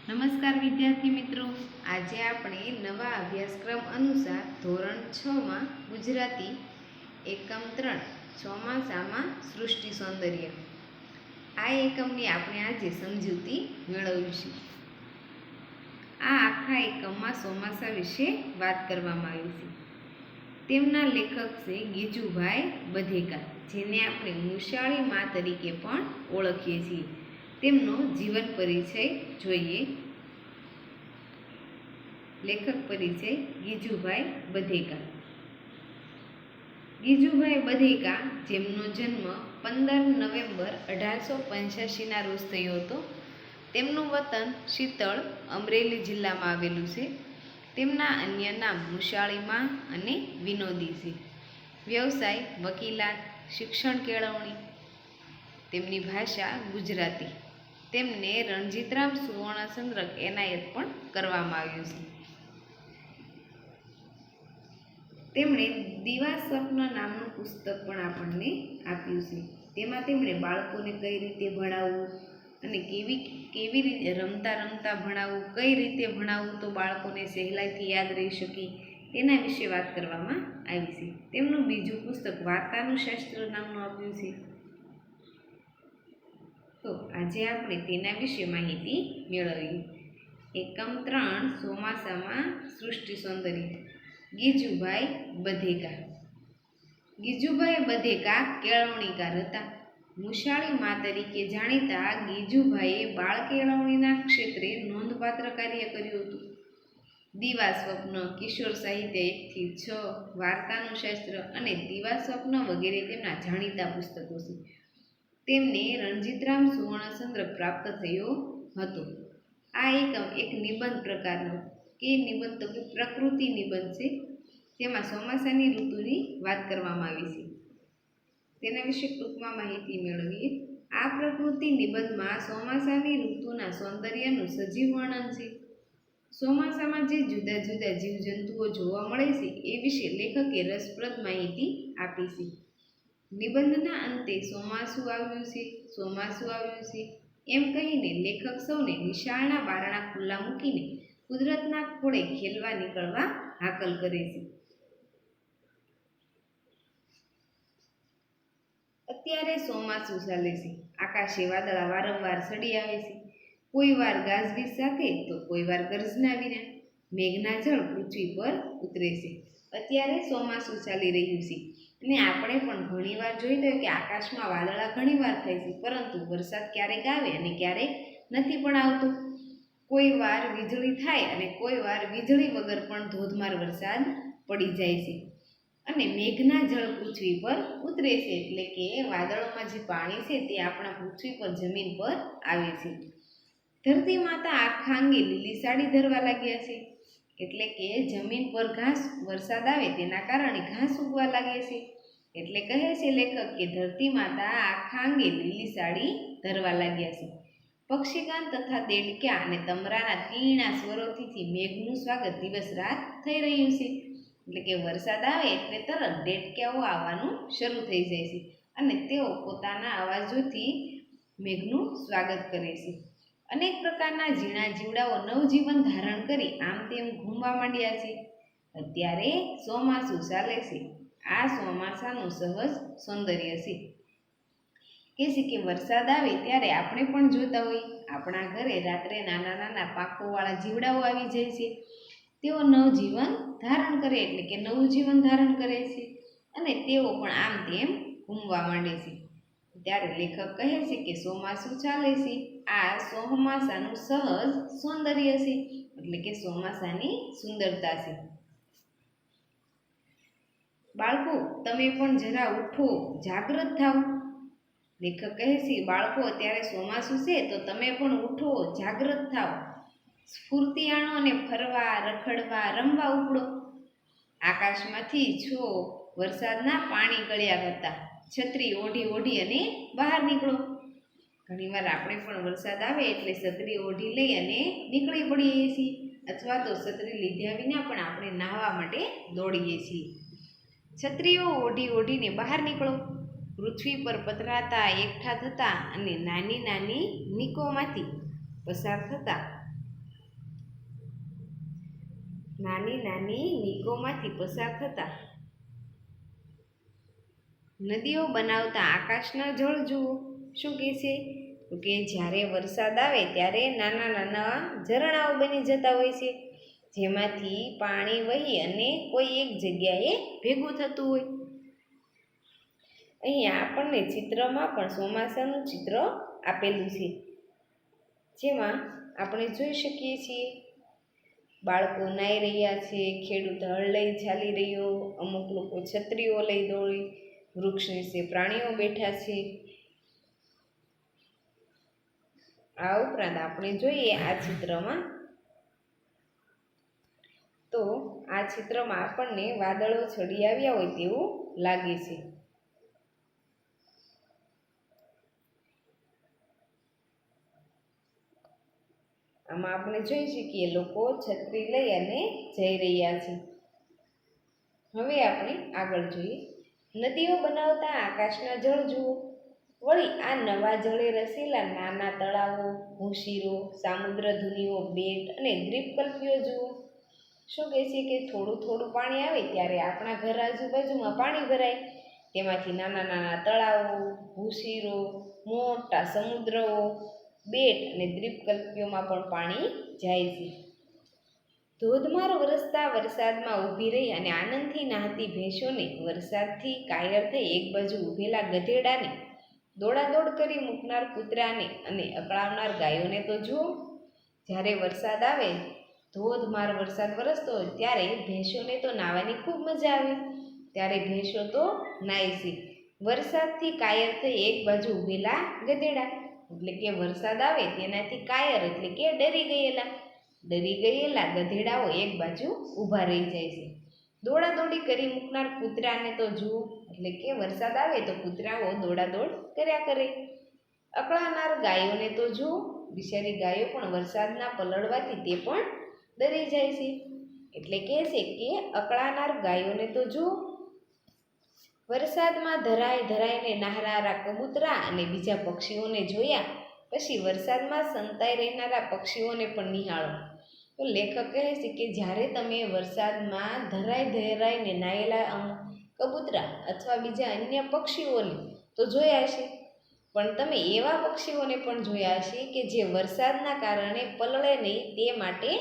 નમસ્કાર વિદ્યાર્થી મિત્રો, આજે આપણે નવા અભ્યાસક્રમ અનુસાર ધોરણ 6માં ગુજરાતી એકમ 3 ચોમાસામાં સૃષ્ટિ સૌંદર્ય આ એકમની આપણે આજે સમજૂતી મેળવીશું। આ આખા એકમમાં ચોમાસા વિશે વાત કરવામાં આવી છે। તેમના લેખક છે ગીજુભાઈ બધેકા, જેને આપણે મુશાળી મા તરીકે પણ ઓળખીએ છીએ। તેમનો જીવન પરિચય જોઈએ। લેખક પરિચય ગીજુભાઈ બધેકા। ગીજુભાઈ બધેકા, જેમનો જન્મ 15 નવેમ્બર 1885ના રોજ થયો હતો, તેમનું વતન શીતળ, અમરેલી જિલ્લામાં આવેલું છે। તેમના અન્ય નામ મુશાળી મા અને વિનોદી છે। વ્યવસાય વકીલાત, શિક્ષણ કેળવણી। તેમની ભાષા ગુજરાતી। તેમને રણજીતરામ સુવર્ણચંદ્રક એનાયત પણ કરવામાં આવ્યું છે। તેમણે દીવા સ્વપ્ન નામનું પુસ્તક પણ આપણને આપ્યું છે। તેમાં તેમણે બાળકોને કઈ રીતે ભણાવવું અને કેવી રીતે રમતા ભણાવવું, કઈ રીતે ભણાવવું તો બાળકોને સહેલાઈથી યાદ રહી શકે, તેના વિશે વાત કરવામાં આવી છે। તેમનું બીજું પુસ્તક વાર્તાનું શાસ્ત્ર નામનું આપ્યું છે। તો આજે આપણે તેના વિશે માહિતી મેળવીએ। એકમ 3 ચોમાસામાં સૃષ્ટિ સૌંદર્ય। ગીજુભાઈ બધેકા। ગીજુભાઈ બધેકા કેળવણીકાર હતા। મુશાળી મા તરીકે જાણીતા ગીજુભાઈએ બાળ કેળવણીના ક્ષેત્રે નોંધપાત્ર કાર્ય કર્યું હતું। દીવા સ્વપ્ન, કિશોર સાહિત્ય 1 થી 6, વાર્તાનું શાસ્ત્ર અને દીવા સ્વપ્ન વગેરે તેમના જાણીતા પુસ્તકો છે। તેમને રણજીતરામ સુવર્ણચંદ્રક પ્રાપ્ત થયો હતો। આ એકમ એક નિબંધ પ્રકારનો નિબંધ તો કે પ્રકૃતિ નિબંધ છે। તેમાં ચોમાસાની ઋતુની વાત કરવામાં આવી છે। તેના વિશે ટૂંકમાં માહિતી મેળવીએ। આ પ્રકૃતિ નિબંધમાં ચોમાસાની ઋતુના સૌંદર્યનું સજીવ વર્ણન છે। ચોમાસામાં જે જુદા જુદા જીવજંતુઓ જોવા મળે છે એ વિશે લેખકે રસપ્રદ માહિતી આપી છે। નિબંધના અંતે ચોમાસું આવ્યું છે એમ કહીને લેખક સૌને નિશાળના બારણા ખુલ્લા મૂકીને કુદરતના ખોળે ખેલવા નીકળવા હાકલ કરે છે। અત્યારે ચોમાસું ચાલે છે। આકાશે વાદળા વારંવાર ચડી આવે છે। કોઈ વાર ગાજવીજ સાથે તો કોઈ વાર ગર્જના વિના મેઘના જળ પૃથ્વી પર ઉતરે છે। અત્યારે ચોમાસું ચાલી રહ્યું છે અને આપણે પણ ઘણીવાર જોઈતો હોય કે આકાશમાં વાદળા ઘણીવાર થાય છે, પરંતુ વરસાદ ક્યારેક આવે અને ક્યારેક નથી પણ આવતો। કોઈ વાર વીજળી થાય અને કોઈ વાર વીજળી વગર પણ ધોધમાર વરસાદ પડી જાય છે અને મેઘના જળ પૃથ્વી પર ઉતરે છે, એટલે કે વાદળોમાં જે પાણી છે તે આપણા પૃથ્વી પર, જમીન પર આવે છે। ધરતી માતા આખા અંગે લીલી સાડી ધરવા લાગ્યા છે, એટલે કે જમીન પર ઘાસ વરસાદ આવે તેના કારણે ઘાસ ઉગવા લાગે છે। એટલે કહે છે લેખક કે ધરતી માતા આખા અંગે લીલી સાડી ધરવા લાગ્યા છે। પક્ષીગાન તથા દેડક્યા અને તમરાના તીણા સ્વરોથી મેઘનું સ્વાગત દિવસ રાત થઈ રહ્યું છે। એટલે કે વરસાદ આવે એટલે તરત દેડક્યાઓ આવવાનું શરૂ થઈ જાય છે અને તેઓ પોતાના અવાજોથી મેઘનું સ્વાગત કરે છે। અનેક પ્રકારના ઝીણા જીવડાઓ નવજીવન ધારણ કરી આમ તેમ ઘૂમવા માંડ્યા છે। અત્યારે ચોમાસું ચાલે છે। આ ચોમાસાનું સહજ સૌંદર્ય છે। કે છે કે વરસાદ આવે ત્યારે આપણે પણ જોતા હોઈએ, આપણા ઘરે રાત્રે નાના નાના પાંખોવાળા જીવડાઓ આવી જાય છે। તેઓ નવજીવન ધારણ કરે, એટલે કે નવું જીવન ધારણ કરે છે અને તેઓ પણ આમ તેમ ઘૂમવા માંડે છે। ત્યારે લેખક કહે છે કે ચોમાસું ચાલે છે, આ ચોમાસાનું સહજ સૌંદર્ય છે, એટલે કે ચોમાસાની સુંદરતા છે। બાળકો, તમે પણ જરા ઉઠો, જાગૃત થાઓ। લેખક કહે છે બાળકો, અત્યારે ચોમાસું છે તો તમે પણ ઉઠો, જાગૃત થાઓ, સ્ફૂર્તિ આણો અને ફરવા, રખડવા, રમવા ઉપડો। આકાશમાંથી છો વરસાદના પાણી ગળ્યા કરતા છત્રી ઓઢી અને બહાર નીકળો। ઘણીવાર આપણે પણ વરસાદ આવે એટલે છત્રી ઓઢી લઈ અને નીકળી પડીએ છીએ, અથવા તો છત્રી લીધા વિના પણ આપણે નાહવા માટે દોડીએ છીએ। છત્રીઓ ઓઢીને બહાર નીકળો। પૃથ્વી પર પથરાતા એકઠા થતા અને નાની નાની નીકોમાંથી પસાર થતા નાની નાની નીકોમાંથી પસાર થતા નદીઓ બનાવતા આકાશના જળ જુઓ. શું કહે છે? તો કે જ્યારે વરસાદ આવે ત્યારે નાના નાના ઝરણાઓ બની જતા હોય છે, જેમાંથી પાણી વહી અને કોઈ એક જગ્યાએ ભેગું થતું હોય. અહીંયા આપણને ચિત્રમાં પણ ચોમાસાનું ચિત્ર આપેલું છે, જેમાં આપણે જોઈ શકીએ છીએ બાળકો નાહી રહ્યા છે, ખેડૂત હળ લઈ ચાલી રહ્યો, અમુક લોકો છત્રીઓ લઈ દોડી, વૃક્ષ નીચે પ્રાણીઓ બેઠા છે. આ ઉપરાંત આપણે જોઈએ આ ચિત્રમાં, તો આ ચિત્રમાં આપણને વાદળો ચડી આવ્યા હોય તેવું લાગે છે. આમાં આપણે જોઈ શકીએ લોકો છત્રી લઈ અને જઈ રહ્યા છે. હવે આપણે આગળ જોઈએ. નદીઓ બનાવતા આકાશના જળ જુઓ. વળી આ નવા જળે રસેલા નાના તળાવો, ભૂશીરો, સામુદ્રધુનીઓ, બેટ અને દ્વીપકલ્પીઓ જુઓ. શું કહે છે કે થોડું થોડું પાણી આવે ત્યારે આપણા ઘર આજુબાજુમાં પાણી ભરાય, તેમાંથી નાના નાના તળાવો, ભૂશીરો, મોટા સમુદ્રો, બેટ અને દ્વીપકલ્પીઓમાં પણ પાણી જાય છે. ધોધમાર વરસતા વરસાદમાં ઊભી રહી અને આનંદથી નાહતી ભેંસોને, વરસાદથી કાયર થઈ એક બાજુ ઊભેલા ગધેડાને, દોડાદોડ કરી મૂકનાર કૂતરાને અને અકળાવનાર ગાયોને તો જુઓ. જ્યારે વરસાદ આવે, ધોધમાર વરસાદ વરસતો હોય ત્યારે ભેંસોને તો નાહવાની ખૂબ મજા આવે. ત્યારે ભેંસો તો નાહે છે. વરસાદથી કાયર થઈ એક બાજુ ઊભેલા ગધેડા, એટલે કે વરસાદ આવે તેનાથી કાયર એટલે કે ડરી ગયેલા ગધેડાઓ એક બાજુ ઊભા રહી જાય છે. દોડાદોડી કરી મૂકનાર કૂતરાને તો જુઓ, એટલે કે વરસાદ આવે તો કૂતરાઓ દોડાદોડ કર્યા કરે. અકળાનાર ગાયોને તો જુઓ, બિચારી ગાયો પણ વરસાદના પલળવાથી તે પણ ડરી જાય છે. એટલે કહે છે કે અકળાનાર ગાયોને તો જુઓ. વરસાદમાં ધરાઈને નાહનારા કબૂતરા અને બીજા પક્ષીઓને જોયા પછી વરસાદમાં સંતાઈ રહેનારા પક્ષીઓને પણ નિહાળો. તો લેખક કહે છે કે જ્યારે તમે વરસાદમાં ધરાઈને નાહેલા કબૂતરા અથવા બીજા અન્ય પક્ષીઓને તો જોયા હશે, પણ તમે એવા પક્ષીઓને પણ જોયા હશે કે જે વરસાદના કારણે પલળે નહીં તે માટે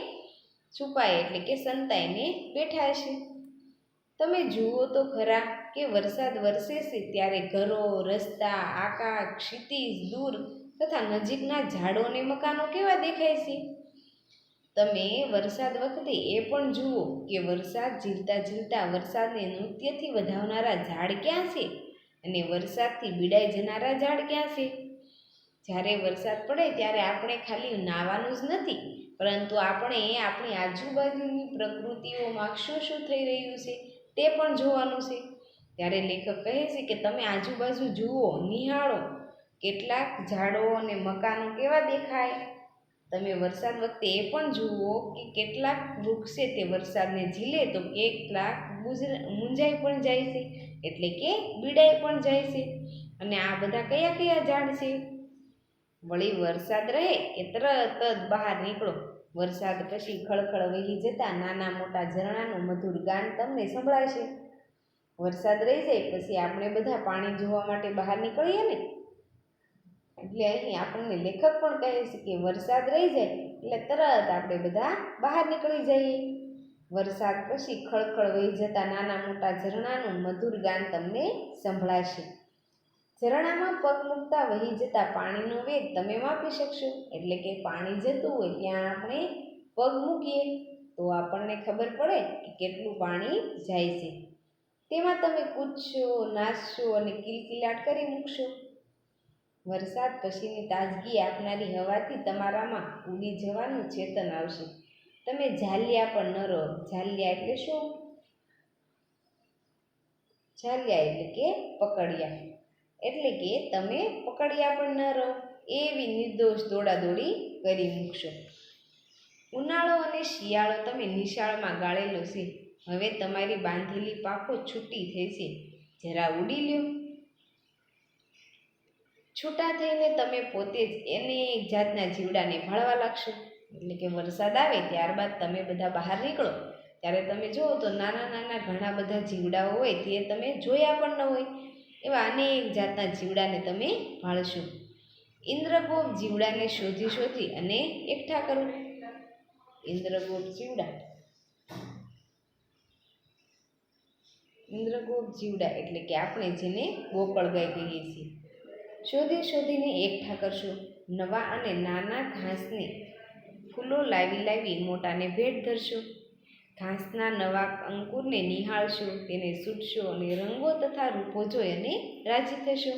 છુપાય એટલે કે સંતાઈને બેઠા હશે. તમે જુઓ તો ખરા કે વરસાદ વરસે છે ત્યારે ઘરો, રસ્તા, આકાશ, ક્ષિતિજ, દૂર તથા નજીકના ઝાડો અને મકાનો કેવા દેખાય છે. તમે વરસાદ વખતે એ પણ જુઓ કે વરસાદ ઝીલતા વરસાદને નૃત્યથી વધાવનારા ઝાડ ક્યાં છે અને વરસાદથી બીડાઈ જનારા ઝાડ ક્યાં છે. જ્યારે વરસાદ પડે ત્યારે આપણે ખાલી નાહવાનું જ નથી, પરંતુ આપણે આપણી આજુબાજુની પ્રકૃતિઓમાં શું થઈ રહ્યું છે તે પણ જોવાનું છે. ત્યારે લેખક કહે છે કે તમે આજુબાજુ જુઓ, નિહાળો, કેટલાક ઝાડો અને મકાનો કેવા દેખાય. તમે વરસાદ વખતે એ પણ જુઓ કે કેટલાક વૃક્ષે તે વરસાદને ઝીલે તો કેટલાક મૂંઝાઈ પણ જાય છે એટલે કે બીડાઈ પણ જાય છે. અને આ બધા કયા કયા ઝાડ છે? વળી વરસાદ રહે કે તરત જ બહાર નીકળો. વરસાદ પછી ખળખળ વહી જતા નાના મોટા ઝરણાનું મધુર ગાન તમને સંભળાશે. વરસાદ રહી જાય પછી આપણે બધા પાણી જોવા માટે બહાર નીકળીએ ને, એટલે અહીં આપણને લેખક પણ કહે છે કે વરસાદ રહી જાય એટલે તરત આપણે બધા બહાર નીકળી જઈએ. વરસાદ પછી ખળખળ વહી જતા નાના મોટા ઝરણાનું મધુર ગાન તમને સંભળાશે. ઝરણામાં પગ મૂકતા વહી જતા પાણીનો વેગ તમે માપી શકશો. એટલે કે પાણી જતું હોય ત્યાં આપણે પગ મૂકીએ તો આપણને ખબર પડે કે કેટલું પાણી જાય છે. તેમાં તમે કૂદશો, નાચશો અને કિલકિલાટ કરી મૂકશો. વરસાદ પછીની તાજગી આપનારી હવાથી તમારામાં ઉડી જવાનું ચેતન આવશે. તમે ઝાલ્યા પણ ન રહો. ઝાલ્યા એટલે શું? ઝાલ્યા એટલે કે પકડ્યા, એટલે કે તમે પકડ્યા પણ ન રહો એવી નિર્દોષ દોડાદોડી કરી મૂકશો. ઉનાળો અને શિયાળો તમે નિશાળમાં ગાળેલો છે. હવે તમારી બાંધેલી પાંખો છૂટી થઈ છે, જરા ઉડી લ્યો. છૂટા થઈને તમે પોતે જ અનેક જાતના જીવડાને ભાળવા લાગશો. એટલે કે વરસાદ આવે ત્યારબાદ તમે બધા બહાર નીકળો ત્યારે તમે જુઓ તો નાના નાના ઘણા બધા જીવડાઓ હોય તે તમે જોયા પણ ન હોય એવા અનેક જાતના જીવડાને તમે ભાળશો. ઇન્દ્રગોપ જીવડાને શોધી શોધી અને એકઠા કરો. ઇન્દ્રગોપ જીવડા એટલે કે આપણે જેને ગોકળ ગાય કહીએ છીએ, શોધી શોધીને એકઠા કરશો. નવા અને નાના ઘાસને ફૂલો લાવી લાવી મોટાને ભેટ ધરશો. ઘાસના નવા અંકુરને નિહાળશો, તેને સૂટશો અને રંગો તથા રૂપો જોઈ અને રાજી થશો.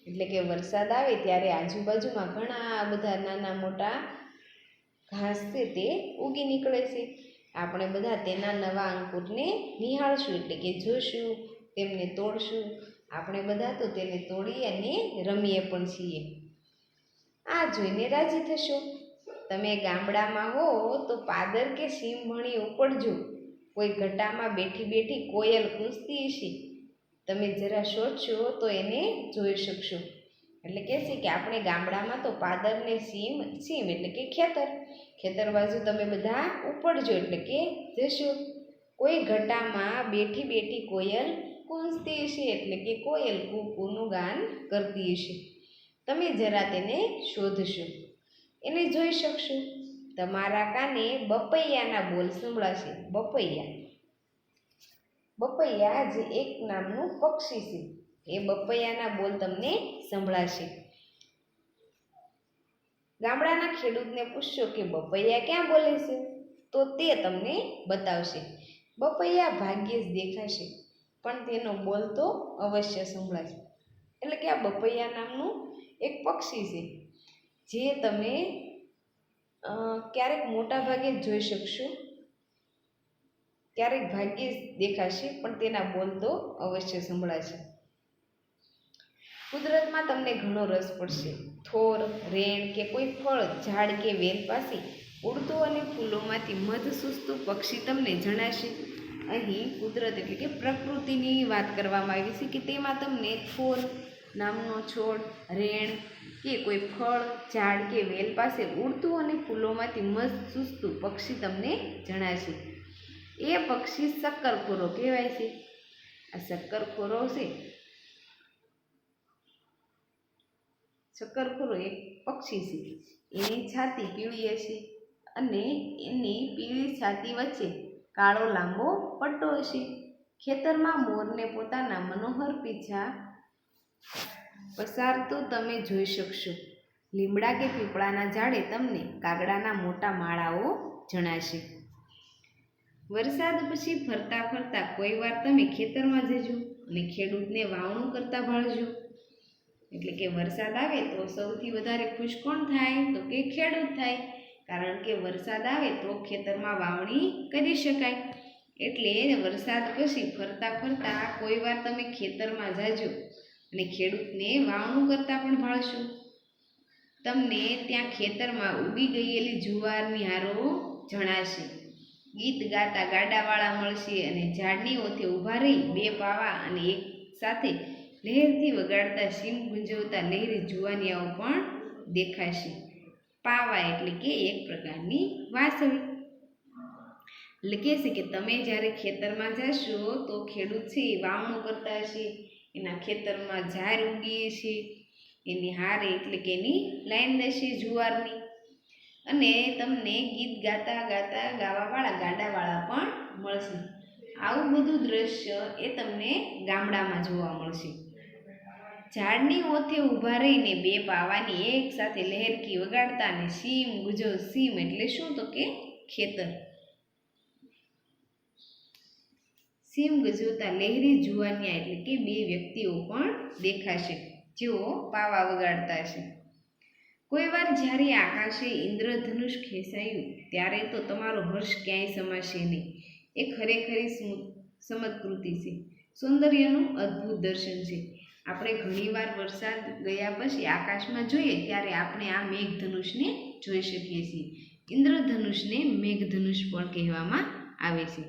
એટલે કે વરસાદ આવે ત્યારે આજુબાજુમાં ઘણા બધા નાના મોટા ઘાસ છે તે ઉગી નીકળે છે. આપણે બધા તેના નવા અંકુરને નિહાળશું એટલે કે જોશું, તેમને તોડશું. આપણે બધા તો તેને તોડી અને રમીએ પણ છીએ. આ જોઈને રાજી થશો. તમે ગામડામાં હો તો પાદર કે સીમભણી ઉપડજો. કોઈ ઘટામાં બેઠી બેઠી કોયલ કૂંચતી હશે. તમે જરા શોધશો તો એને જોઈ શકશો. એટલે કહે છે કે આપણે ગામડામાં તો પાદર ને સીમ એટલે કે ખેતર બાજુ તમે બધા ઉપડજો એટલે કે જશો. કોઈ ઘટામાં બેઠી બેઠી કોયલ કૂંચતી હશે એટલે કે કોયલ કૂકૂનું ગાન કરતી હશે. તમે જરા તેને શોધશો, એને જોઈ શકશો. તમારા કાને બપૈયાના બોલ સંભળાશે. બપૈયા જે એક નામનું પક્ષી છે, એ બપૈયાના બોલ તમને સંભળાશે. ગામડાના ખેડૂતને પૂછશો કે બપૈયા ક્યાં બોલે છે, તો તે તમને બતાવશે. બપૈયા ભાગ્યે જ દેખાશે પણ તેનો બોલ તો અવશ્ય સંભળાશે. એટલે કે આ બપૈયા નામનું એક પક્ષી છે જે તમે ક્યારેક મોટા ભાગે જ જોઈ શકશો, ક્યારેક ભાગ્યે જ દેખાશે પણ તેના બોલ તો અવશ્ય સંભળાશે. કુદરતમાં તમને ઘણો રસ પડશે. થોર, રેણ કે કોઈ ફળ, ઝાડ કે વેલ પાસે ઉડતું અને ફૂલોમાંથી મધ સૂસતું પક્ષી તમને જણાશે. અહીં કુદરત એટલે કે પ્રકૃતિની વાત કરવામાં આવી છે કે તેમાં તમને થોર નામનો છોડ, રેણ કે કોઈ ફળ, ઝાડ કે વેલ પાસે ઉડતું અને ફૂલોમાંથી મધ સૂસતું પક્ષી તમને જણાશે. એ પક્ષી શક્કરખોરો કહેવાય છે. આ શક્કરખોરો એક પક્ષી છે. એની છાતી પીળી હશે અને એની પીળી છાતી વચ્ચે કાળો લાંબો પટ્ટો હશે. ખેતરમાં મોરને પોતાના મનોહર પીછા પસારતો તમે જોઈ શકશો. લીમડા કે પીપળાના ઝાડે તમને કાગડાના મોટા માળાઓ જણાશે. વરસાદ પછી ફરતા ફરતા કોઈ વાર તમે ખેતરમાં જજો અને ખેડૂતને વાવણું કરતા ભાળજો. એટલે કે વરસાદ આવે તો સૌથી વધારે ખુશ કોણ થાય, તો કે ખેડૂત થાય. કારણ કે વરસાદ આવે તો ખેતરમાં વાવણી કરી શકાય. એટલે વરસાદ પછી ફરતા ફરતા કોઈ વાર તમે ખેતરમાં જાજો અને ખેડૂતને વાવણું કરતા પણ ભાળશો. તમને ત્યાં ખેતરમાં ઉગી ગયેલી જુવારની હારો જણાશે. ગીત ગાતા ગાડાવાળા મળશે અને ઝાડની ઓથે ઊભા રહી બે પાવા અને એક સાથે લહેરથી વગાડતા સીમ ગુંજવતા લહેરી જુવાનિયાઓ પણ દેખાશે. પાવા એટલે કે એક પ્રકારની વાંસળી. એટલે કહે છે કે તમે જ્યારે ખેતરમાં જશો તો ખેડૂત છે એ વાવણું કરતા હશે, એના ખેતરમાં ઝાર ઉગી હશે, એની હારે એટલે કે એની લાઈન દેશે જુવારની, અને તમને ગીત ગાતા ગાતા ગાવાવાળા ગાડાવાળા પણ મળશે. આવું બધું દ્રશ્ય એ તમને ગામડામાં જોવા મળશે. ઝાડની ઓથે ઊભા રહીને બે પાવાની એક સાથે લહેરકી વગાડતા અને સીમ ગુજો. સીમ એટલે શું, તો કે ખેતર. સીમ ગજવતા લહેરી જુવાનિયા એટલે કે બે વ્યક્તિઓ પણ દેખાશે જેઓ પાવા વગાડતા હશે. કોઈ વાર જ્યારે આકાશે ઇન્દ્રધનુષ ખેંચાયું ત્યારે તો તમારો હર્ષ ક્યાંય સમાશે નહીં. એ ખરેખરી સમત્કૃતિ છે, સૌંદર્યનું અદ્ભુત દર્શન છે. આપણે ઘણીવાર વરસાદ ગયા પછી આકાશમાં જોઈએ ત્યારે આપણે આ મેઘધનુષને જોઈ શકીએ છીએ. ઇન્દ્રધનુષને મેઘધનુષ પણ કહેવામાં આવે છે.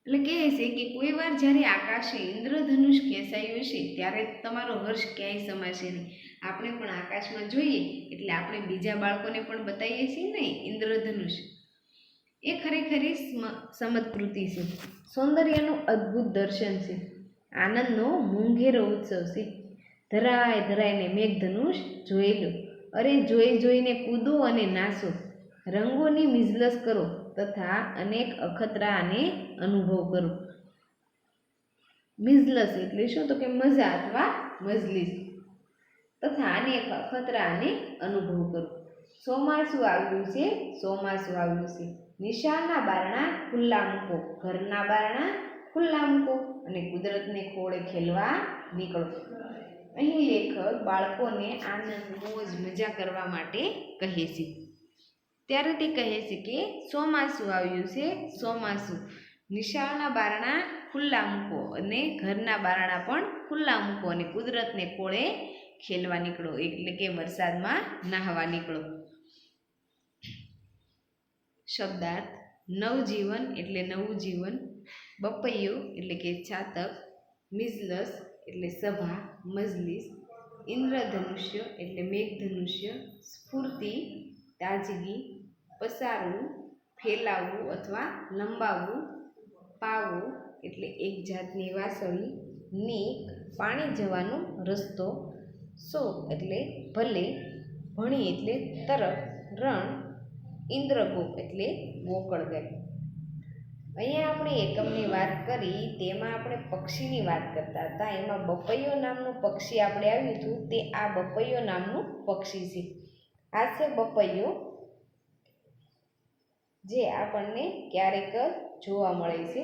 એટલે કહે છે કે કોઈ વાર જ્યારે આકાશે ઇન્દ્રધનુષ ખેંચાયું હશે ત્યારે તમારો હર્ષ ક્યાંય સમાશે નહીં. આપણે પણ આકાશમાં જોઈએ એટલે આપણે બીજા બાળકોને પણ બતાવીએ છીએ ને ઇન્દ્રધનુષ. એ ખરેખરી સમજકૃતિ છે. સૌંદર્યનું અદ્ભુત દર્શન છે. આનંદનો મૂંઘેરો ઉત્સવ છે. ધરાય ધરાઈને મેઘધનુષ જોઈ લો. અરે જોઈ જોઈને કૂદો અને નાસો. રંગોની મિજલસ કરો તથા અનેક અખતરાને અનુભવ કરો. મિજલસ એટલે શું? તો કે મજા અથવા મજલિસ. તથા અનેક અખતરાને અનુભવ કરો. ચોમાસું આવ્યું છે, ચોમાસું આવ્યું છે. નિશાળના બારણા ખુલ્લા મૂકો, ઘરના બારણા ખુલ્લા મૂકો અને કુદરતને ખોળે ખેલવા નીકળો. અહીં લેખક બાળકોને આનંદ, મોજ, મજા કરવા માટે કહે છે. ત્યારે તે કહે છે કે ચોમાસું આવ્યું છે, ચોમાસું. નિશાળના બારણા ખુલ્લા મૂકો અને ઘરના બારણા પણ ખુલ્લા મૂકો અને કુદરતને ખોળે ખેલવા નીકળો, એટલે કે વરસાદમાં નહાવા નીકળો. શબ્દાર્થ: નવજીવન એટલે નવું જીવન, બપૈયો એટલે કે છાતક, મિજલસ એટલે સભા, મજલિસ, ઇન્દ્રધનુષ્ય એટલે મેઘધનુષ્ય, સ્ફૂર્તિ તાજગી, પસારવું ફેલાવવું અથવા લંબાવવું, પાવો એટલે એક જાતની વાસળી, નીક પાણી જવાનો રસ્તો, સો એટલે ભલે, ભણી એટલે તરફ, રણ, ઇન્દ્રગોપ એટલે ગોકળગાય. અહીંયા આપણે એકમની વાત કરી, તેમાં આપણે પક્ષીની વાત કરતા હતા. એમાં બપૈયો નામનું પક્ષી આપણે આવ્યું હતું, તે આ બપૈયો નામનું પક્ષી છે. આ છે બપૈયો, જે આપણને ક્યારેક જ જોવા મળે છે,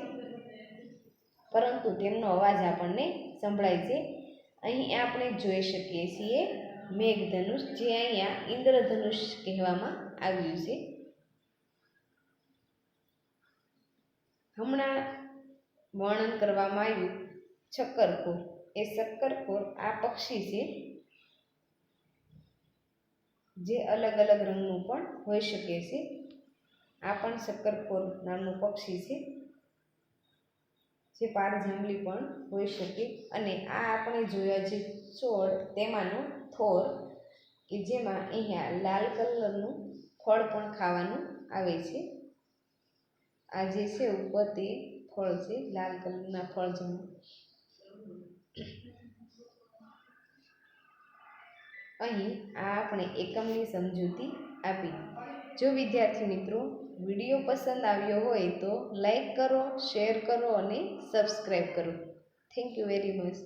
પરંતુ તેમનો અવાજ આપણને સંભળાય છે. અહીં આપણે જોઈ શકીએ છીએ મેઘધનુષ, જે અહીંયા ઇન્દ્રધનુષ કહેવામાં આવ્યું છે. હમણાં વર્ણન કરવામાં આવ્યું શક્કરખોર. એ શક્કરખોર આ પક્ષી છે, જે અલગ અલગ રંગનું પણ હોઈ શકે છે. આ પણ શક્કરખોર નામનું પક્ષી છે, જે પારજાંબલી પણ હોઈ શકે. અને આ આપણે જોયા જે છોડ, તેમાંનો થોર, કે જેમાં અહીંયા લાલ કલરનું ફળ પણ ખાવાનું આવે છે. આ જે છે ઉપર તે ફળ છે, લાલ કલરના ફળ જેવું. અહીં આ આપણે એકમની સમજૂતી આપી. જો વિદ્યાર્થી મિત્રો વિડીયો પસંદ આવ્યો હોય તો લાઈક કરો, શેર કરો અને સબસ્ક્રાઈબ કરો. Thank you very much.